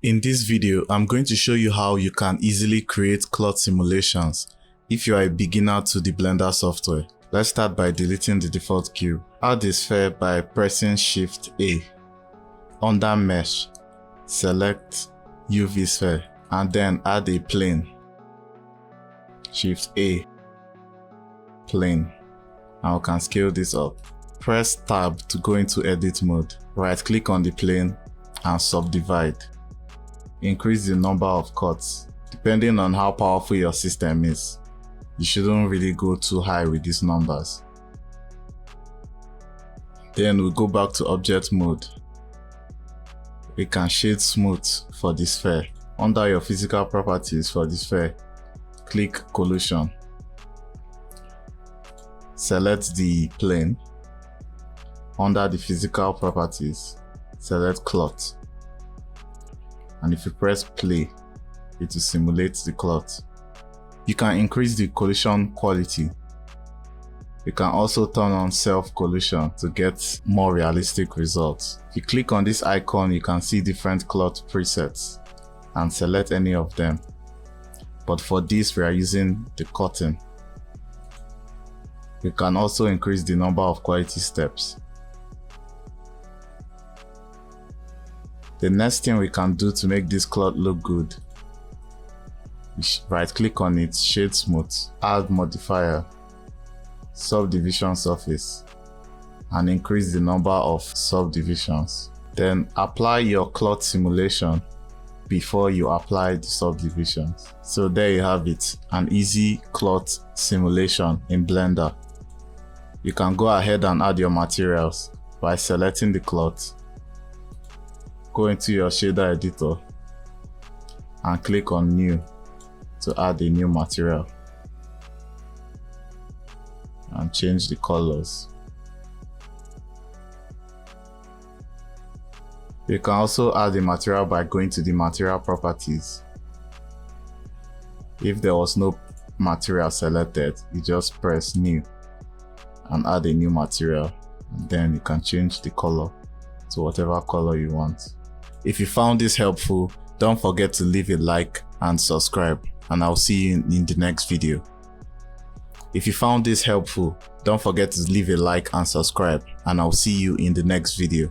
In this video, I'm going to show you how you can easily create cloth simulations if you are a beginner to the Blender software. Let's start by deleting the default cube. Add a sphere by pressing Shift A. Under Mesh, select UV sphere and then add a plane. Shift A, plane, and we can scale this up. Press Tab to go into edit mode. Right click on the plane and subdivide. Increase the number of cuts depending on how powerful your system is. You shouldn't really go too high with these numbers. Then we go back to object mode. We can shade smooth for the sphere. Under your physical properties for the sphere, click collision. Select the plane. Under the physical properties, select cloth. And if you press play, it will simulate the cloth. You can increase the collision quality. You can also turn on self collision to get more realistic results. If you click on this icon, you can see different cloth presets and select any of them. But for this, we are using the cotton. You can also increase the number of quality steps. The next thing we can do to make this cloth look good, right click on it, shade smooth, add modifier, subdivision surface, and increase the number of subdivisions. Then apply your cloth simulation before you apply the subdivisions. So there you have it, an easy cloth simulation in Blender. You can go ahead and add your materials by selecting the cloth. Go into your shader editor and click on new to add a new material and change the colors. You can also add the material by going to the material properties. If there was no material selected, you just press new and add a new material, and then you can change the color to whatever color you want. If you found this helpful, don't forget to leave a like and subscribe, and I'll see you in the next video. If you found this helpful, don't forget to leave a like and subscribe, and I'll see you in the next video.